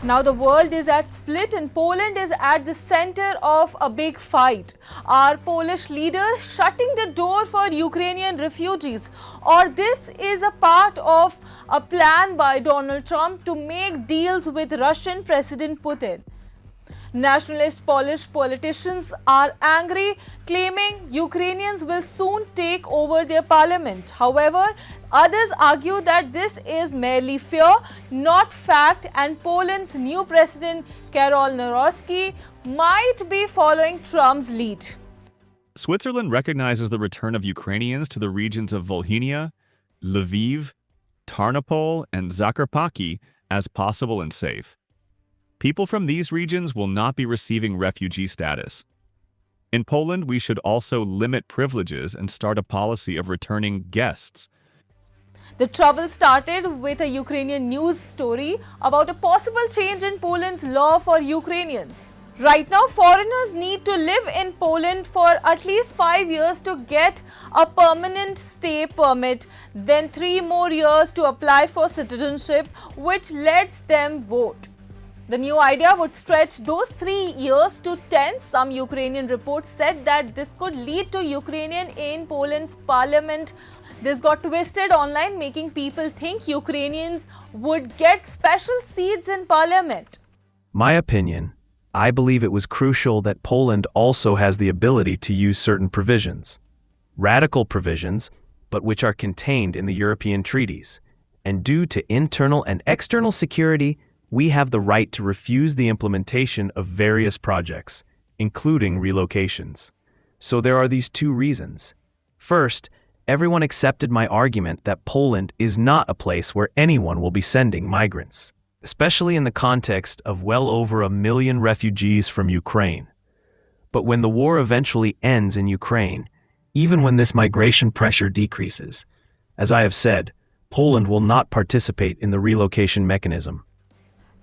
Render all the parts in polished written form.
Now the world is at split and Poland is at the center of a big fight. Are Polish leaders shutting the door for Ukrainian refugees? Or this is a part of a plan by Donald Trump to make deals with Russian President Putin? Nationalist Polish politicians are angry, claiming Ukrainians will soon take over their parliament. However, others argue that this is merely fear, not fact, and Poland's new president, Karol Nawrocki, might be following Trump's lead. Switzerland recognizes the return of Ukrainians to the regions of Volhynia, Lviv, Tarnopol, and Zakarpattia as possible and safe. People from these regions will not be receiving refugee status. In Poland, we should also limit privileges and start a policy of returning guests. The trouble started with a Ukrainian news story about a possible change in Poland's law for Ukrainians. Right now, foreigners need to live in Poland for at least 5 years to get a permanent stay permit, then 3 more years to apply for citizenship, which lets them vote. The new idea would stretch those 3 years to 10. Some Ukrainian reports said that this could lead to Ukrainian in Poland's parliament. This got twisted online, making people think Ukrainians would get special seats in parliament. My opinion, I believe it was crucial that Poland also has the ability to use certain provisions, radical provisions, but which are contained in the European treaties. And due to internal and external security, we have the right to refuse the implementation of various projects, including relocations. So there are these 2 reasons. First, everyone accepted my argument that Poland is not a place where anyone will be sending migrants, especially in the context of well over 1 million refugees from Ukraine. But when the war eventually ends in Ukraine, even when this migration pressure decreases, as I have said, Poland will not participate in the relocation mechanism.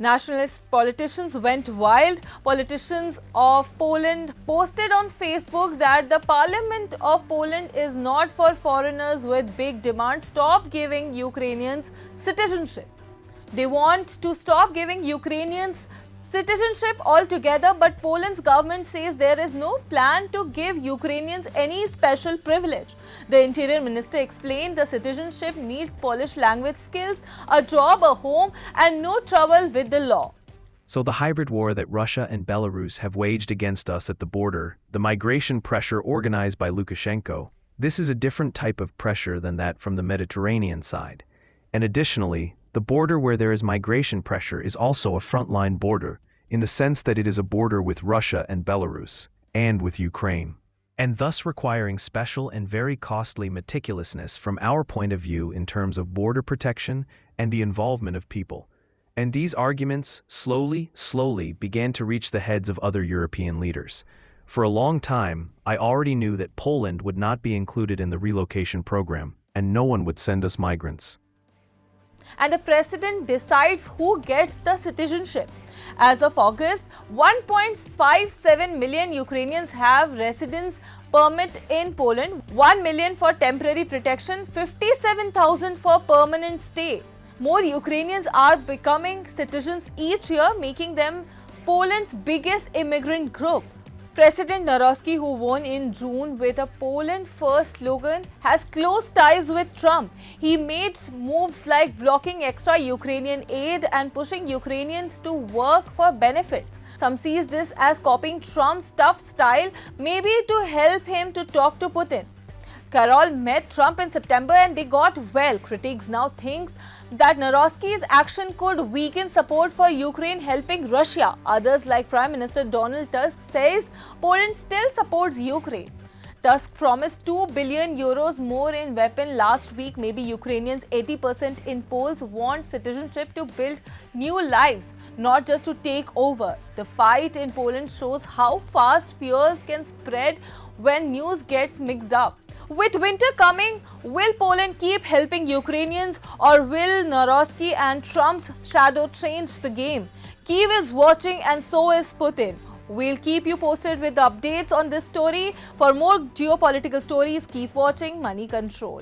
Nationalist politicians went wild. Politicians of Poland posted on Facebook that the Parliament of Poland is not for foreigners with big demands. Stop giving Ukrainians citizenship. They want to stop giving Ukrainians citizenship altogether, but Poland's government says there is no plan to give Ukrainians any special privilege. The Interior Minister explained the citizenship needs Polish language skills, a job, a home, and no trouble with the law. So the hybrid war that Russia and Belarus have waged against us at the border, the migration pressure organized by Lukashenko, this is a different type of pressure than that from the Mediterranean side. And additionally, the border where there is migration pressure is also a frontline border, in the sense that it is a border with Russia and Belarus, and with Ukraine, and thus requiring special and very costly meticulousness from our point of view in terms of border protection and the involvement of people. And these arguments slowly began to reach the heads of other European leaders. For a long time, I already knew that Poland would not be included in the relocation program, and no one would send us migrants. And the president decides who gets the citizenship. As of August, 1.57 million Ukrainians have residence permit in Poland, 1 million for temporary protection, 57,000 for permanent stay. More Ukrainians are becoming citizens each year, making them Poland's biggest immigrant group. President Nawrocki, who won in June with a Poland First slogan, has close ties with Trump. He made moves like blocking extra Ukrainian aid and pushing Ukrainians to work for benefits. Some sees this as copying Trump's tough style, maybe to help him to talk to Putin. Karol met Trump in September and they got well. Critics now think that Nawrocki's action could weaken support for Ukraine helping Russia. Others, like Prime Minister Donald Tusk, says Poland still supports Ukraine. Tusk promised 2 billion euros more in weapons last week. Maybe Ukrainians, 80% in polls, want citizenship to build new lives, not just to take over. The fight in Poland shows how fast fears can spread when news gets mixed up. With winter coming, will Poland keep helping Ukrainians, or will Nawrocki and Trump's shadow change the game? Kyiv is watching and so is Putin. We'll keep you posted with the updates on this story. For more geopolitical stories, keep watching Money Control.